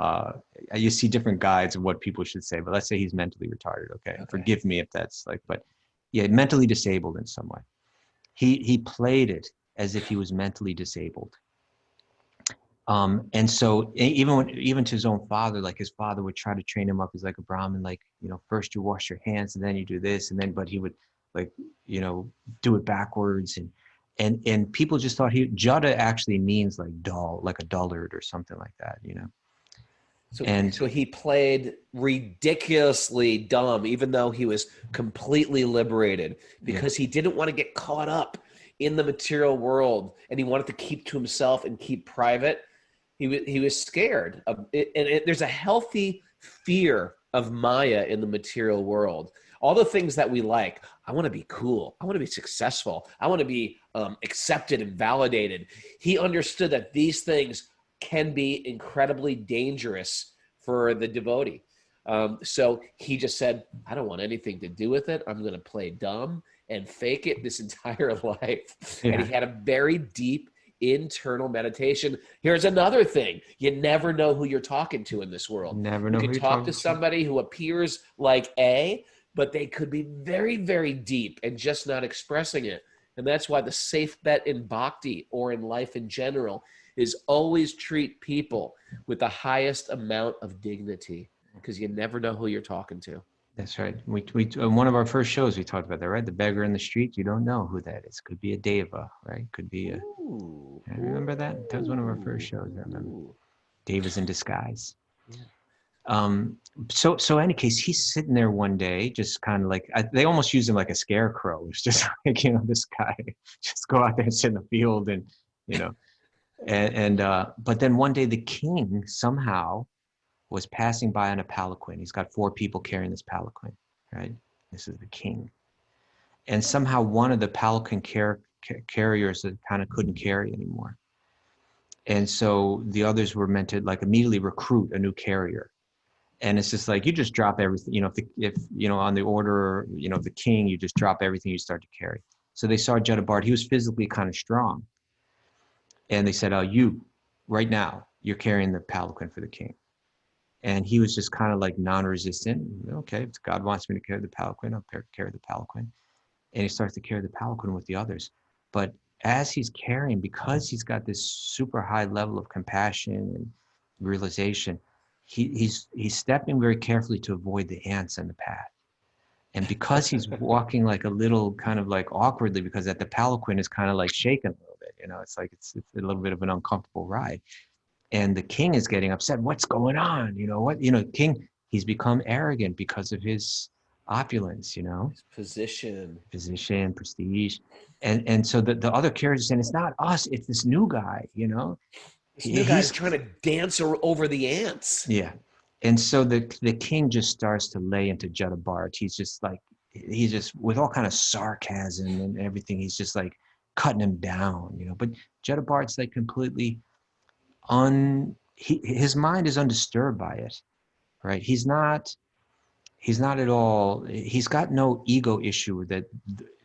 you see different guides of what people should say, but let's say he's mentally retarded. Okay. Forgive me if that's mentally disabled in some way. He played it as if he was mentally disabled. And so even to his own father, like his father would try to train him up as like a Brahmin, first you wash your hands and then you do this, but he would do it backwards. And people just thought Jada actually means like dull, like a dullard or something like that, So he played ridiculously dumb, even though he was completely liberated, because he didn't want to get caught up in the material world, and he wanted to keep to himself and keep private. He was scared of it, and there's a healthy fear of Maya in the material world. All the things that we like. I want to be cool. I want to be successful. I want to be accepted and validated. He understood that these things can be incredibly dangerous for the devotee. So he just said, I don't want anything to do with it. I'm going to play dumb and fake it this entire life. Yeah. And he had a very deep internal meditation. Here's another thing. You never know who you're talking to in this world. Never know. You can talk to somebody who appears like A, but they could be very, very deep and just not expressing it. And that's why the safe bet in bhakti or in life in general is always treat people with the highest amount of dignity, because you never know who you're talking to. That's right. We one of our first shows, we talked about that, right? The beggar in the street, you don't know who that is. Could be a deva, right? Could be a... Ooh. I remember that? That was one of our first shows, I remember. Devas in disguise. Yeah. So any case, he's sitting there one day, just kind of like, they almost use him like a scarecrow. It's just like, this guy just go out there and sit in the field and, you know, but then one day the king somehow was passing by on a palanquin. He's got 4 people carrying this palanquin, right? This is the king. And somehow one of the palanquin carriers that kind of couldn't carry anymore. And so the others were meant to like immediately recruit a new carrier. And it's just like, you just drop everything, if on the order, of the king, you just drop everything you start to carry. So they saw Jada Bharata. He was physically kind of strong. And they said, you, right now, you're carrying the palanquin for the king. And he was just kind of like non-resistant. Okay, if God wants me to carry the palanquin, I'll carry the palanquin. And he starts to carry the palanquin with the others. But as he's carrying, because he's got this super high level of compassion and realization, he's stepping very carefully to avoid the ants in the path. And because he's walking like a little kind of like awkwardly, because that the palanquin is kind of like shaking a little bit, it's like it's a little bit of an uncomfortable ride. And the king is getting upset. What's going on? King, he's become arrogant because of his opulence, his position, prestige. And so the other characters saying, it's not us, it's this new guy, This new guy's trying to dance over the ants. Yeah. And so the king just starts to lay into Jada Bharata. He's just with all kind of sarcasm and everything, he's just like cutting him down, But Jada Bharata's like completely his mind is undisturbed by it, right? He's not at all, he's got no ego issue that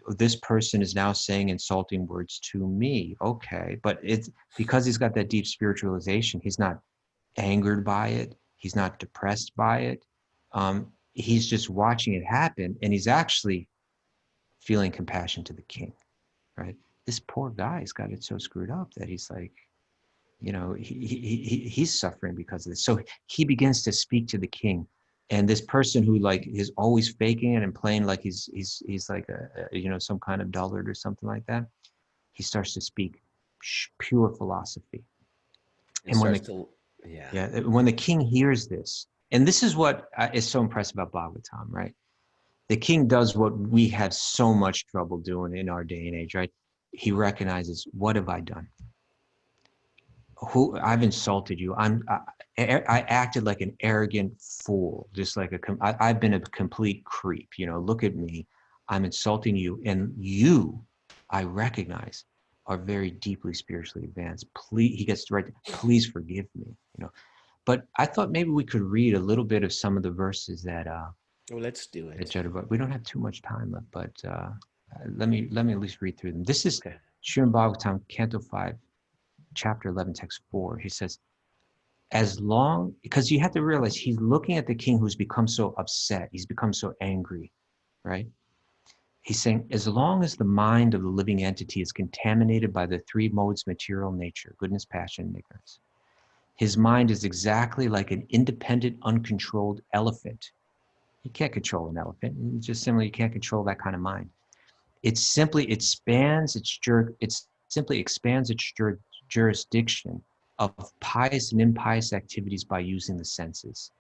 this person is now saying insulting words to me. Okay, but it's because he's got that deep spiritualization. He's not angered by it. He's not depressed by it. He's just watching it happen, and he's actually feeling compassion to the king, right? This poor guy's got it so screwed up that he's like, he's suffering because of this. So he begins to speak to the king, and this person who like is always faking it and playing like he's like a some kind of dullard or something like that. He starts to speak pure philosophy. And when the king hears this, and this is what is so impressive about Bhagavatam, right? The king does what we have so much trouble doing in our day and age, right? He recognizes, what have I done? I've insulted you. I acted like an arrogant fool, just like I've been a complete creep. Look at me. I'm insulting you, and you, I recognize, are very deeply spiritually advanced. Please, he gets to write, please forgive me. But I thought maybe we could read a little bit of some of the verses that. Let's do it. We don't have too much time left, but let me at least read through them. This is Srimad Bhagavatam, Canto 5. Chapter 11, text 4, he says, because you have to realize he's looking at the king who's become so upset, he's become so angry, right? He's saying, as long as the mind of the living entity is contaminated by the 3 modes material nature, goodness, passion, and ignorance, his mind is exactly like an independent, uncontrolled elephant. You can't control an elephant. It's just similar, you can't control that kind of mind. It simply expands its jurisdiction of pious and impious activities by using the senses.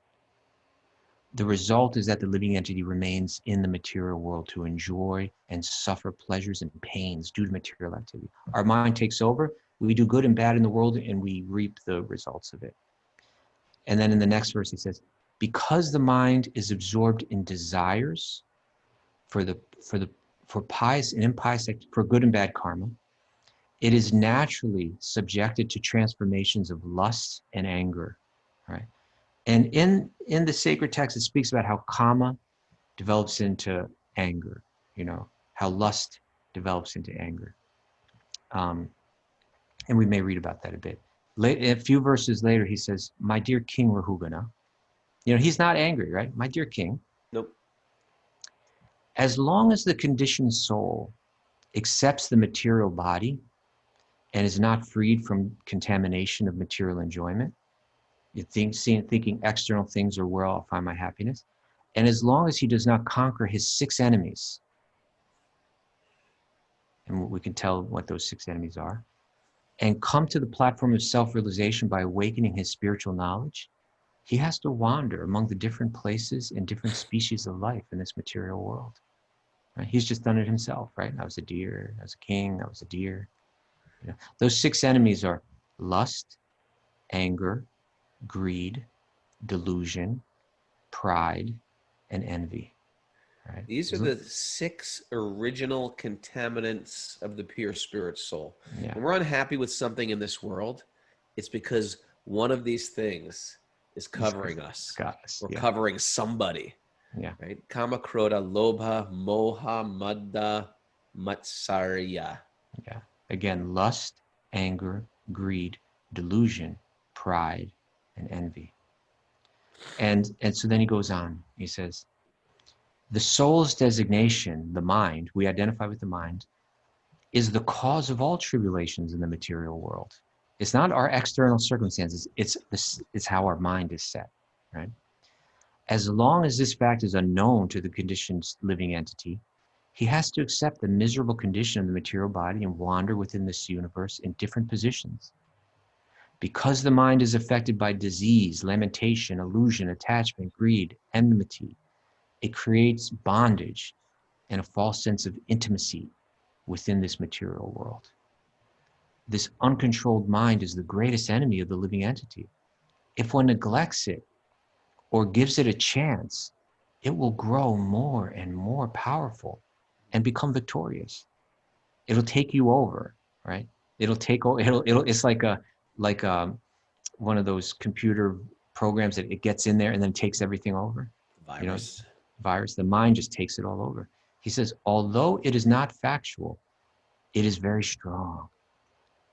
The result is that the living entity remains in the material world to enjoy and suffer pleasures and pains due to material activity. Our mind takes over, we do good and bad in the world, and we reap the results of it. And then in the next verse, he says, because the mind is absorbed in desires for pious and impious, for good and bad karma, it is naturally subjected to transformations of lust and anger, right? And in the sacred text, it speaks about how kama develops into anger, how lust develops into anger. And we may read about that a bit. A few verses later, he says, my dear King Rahugana, he's not angry, right? My dear king. Nope. As long as the conditioned soul accepts the material body and is not freed from contamination of material enjoyment, thinking external things are where I'll find my happiness, and as long as he does not conquer his 6 enemies, and we can tell what those 6 enemies are, and come to the platform of self-realization by awakening his spiritual knowledge, he has to wander among the different places and different species of life in this material world. Right? He's just done it himself, right? I was a deer, I was a king, I was a deer. You know, those 6 enemies are lust, anger, greed, delusion, pride, and envy. Right? These are the 6 original contaminants of the pure spirit soul. Yeah. When we're unhappy with something in this world, it's because one of these things is covering us. We're covering somebody. Yeah. Right? Kama, krodha, lobha, moha, madda, matsarya. Yeah. Again, lust, anger, greed, delusion, pride, and envy. And so then he goes on. He says, the soul's designation, the mind, we identify with the mind, is the cause of all tribulations in the material world. It's not our external circumstances, it's how our mind is set, right? As long as this fact is unknown to the conditioned living entity, he has to accept the miserable condition of the material body and wander within this universe in different positions. Because the mind is affected by disease, lamentation, illusion, attachment, greed, enmity, it creates bondage and a false sense of intimacy within this material world. This uncontrolled mind is the greatest enemy of the living entity. If one neglects it or gives it a chance, it will grow more and more powerful and become victorious. It'll take you over, right? It's like one of those computer programs that it gets in there and then takes everything over. Virus. Virus, the mind just takes it all over. He says, although it is not factual, it is very strong.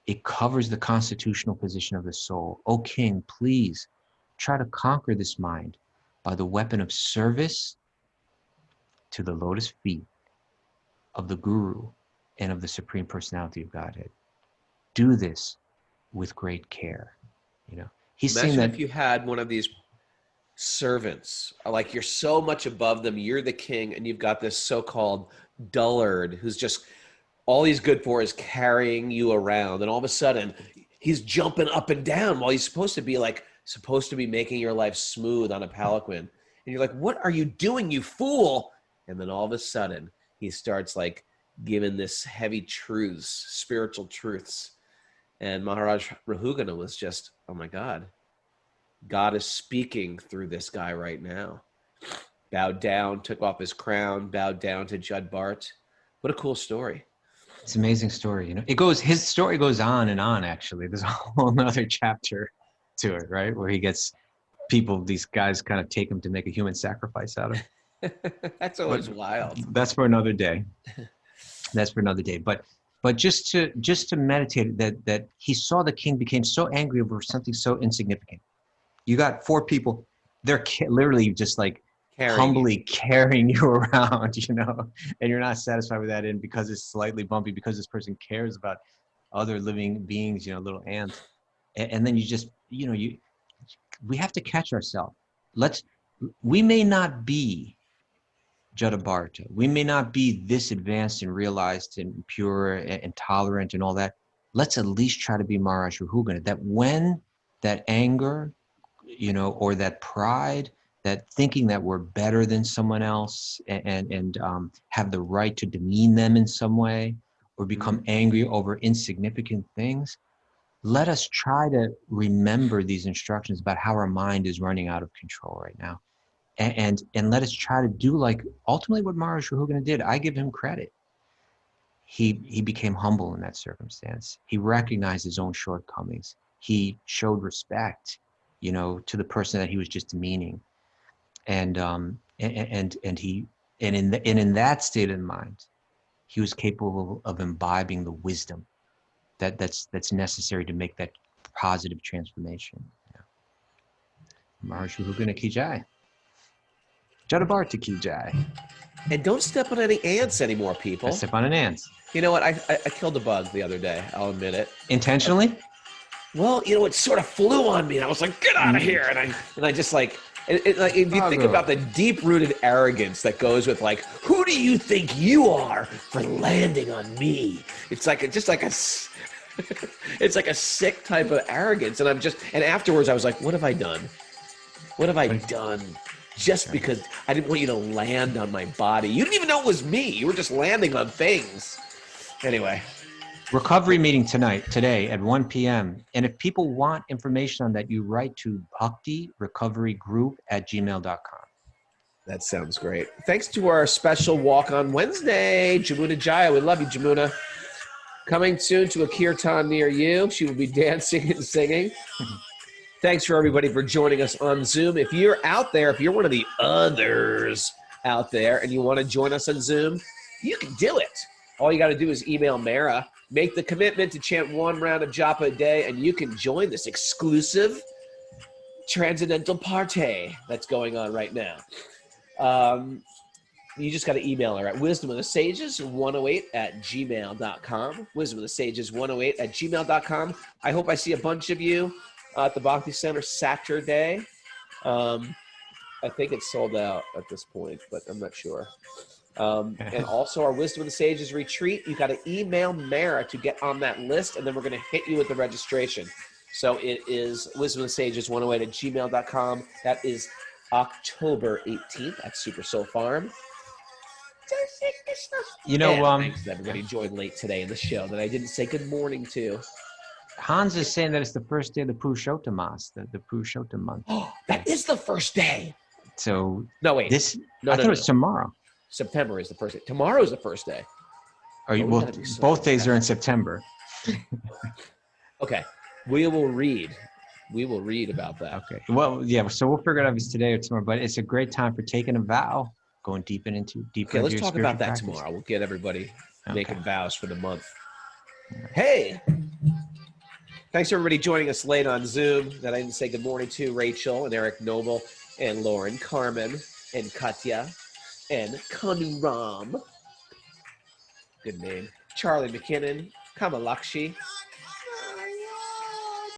It covers the constitutional position of the soul. O king, please try to conquer this mind by the weapon of service to the lotus feet of the Guru and of the Supreme Personality of Godhead. Do this with great care. You know, he's Imagine saying that if you had one of these servants, like you're so much above them, you're the king, and you've got this so-called dullard who's just all he's good for is carrying you around, and all of a sudden he's jumping up and down while he's supposed to be making your life smooth on a palanquin, and you're like, what are you doing, you fool? And then all of a sudden he starts like giving this heavy truths, spiritual truths, and Maharaj Rahugana was just, oh my God, God is speaking through this guy right now. Bowed down, took off his crown, bowed down to Jada Bharata. What a cool story. it's an amazing story. You know, his story goes on and on, actually. There's a whole other chapter to it, right? Where he gets these guys kind of take him to make a human sacrifice out of him. That's always wild. That's for another day. That's for another day. But just to meditate that he saw the king became so angry over something so insignificant. You got 4 people, they're literally just like humbly carrying you around, you know, and you're not satisfied with that. And because it's slightly bumpy, because this person cares about other living beings, you know, little ants. And then you just, you know, we have to catch ourselves. We may not be Jada Bharata. We may not be this advanced and realized and pure and tolerant and all that. Let's at least try to be Maharaj Rahugana. That when that anger, you know, or that pride, that thinking that we're better than someone else and have the right to demean them in some way, or become angry over insignificant things, let us try to remember these instructions about how our mind is running out of control right now. And let us try to do like ultimately what Maharaj Rahugana did. I give him credit. He became humble in that circumstance. He recognized his own shortcomings. He showed respect, you know, to the person that he was just demeaning. And in that state of mind, he was capable of imbibing the wisdom that's necessary to make that positive transformation. Yeah. Maharaj Rahugana ki jai. Jada Bharata ki jai. And don't step on any ants anymore, people. Step on an ant. You know what? I killed a bug the other day. I'll admit it. Intentionally? Well, you know, it sort of flew on me, and I was like, "Get out of here!" And I just like, like if you think about the deep-rooted arrogance that goes with like, "Who do you think you are for landing on me?" It's like it's like a sick type of arrogance, and and afterwards I was like, "What have I done?" What have I done? Just because I didn't want you to land on my body. You didn't even know it was me. You were just landing on things. Anyway. Recovery meeting today at 1 p.m. And if people want information on that, you write to bhaktirecoverygroup@gmail.com. That sounds great. Thanks to our special walk on Wednesday, Jamuna Jaya. We love you, Jamuna. Coming soon to a kirtan near you. She will be dancing and singing. Thanks for everybody for joining us on Zoom. If you're out there, if you're one of the others out there and you want to join us on Zoom, you can do it. All you got to do is email Mara, make the commitment to chant 1 round of japa a day, and you can join this exclusive transcendental party that's going on right now. You just got to email her at wisdomofthesages108@gmail.com. Wisdomofthesages108@gmail.com. I hope I see a bunch of you at the Bhakti Center Saturday. I think it's sold out at this point, but I'm not sure. And also our Wisdom of the Sages retreat. You got to email Mara to get on that list, and then we're going to hit you with the registration. So it is wisdomofthesages108@gmail.com. That is October 18th at Super Soul Farm. Thanks to everybody who joined late today in the show that I didn't say good morning to. Hans is saying that it's the first day of the Purushottam Mass, the Purushottam month. Oh, that is the first day. So no, wait. I thought it was tomorrow. September is the first day. Tomorrow is the first day. Well, both days are in September. Okay. We will read about that. Okay. Well, yeah. So we'll figure it out if it's today or tomorrow. But it's a great time for taking a vow, going deeper into Okay, let's talk about that tomorrow. We'll get everybody making vows for the month. Right. Hey, thanks everybody joining us late on Zoom. That I didn't say good morning to Rachel and Eric Noble and Lauren, Carmen and Katya and Kanuram. Good name. Charlie McKinnon, Kamalakshi,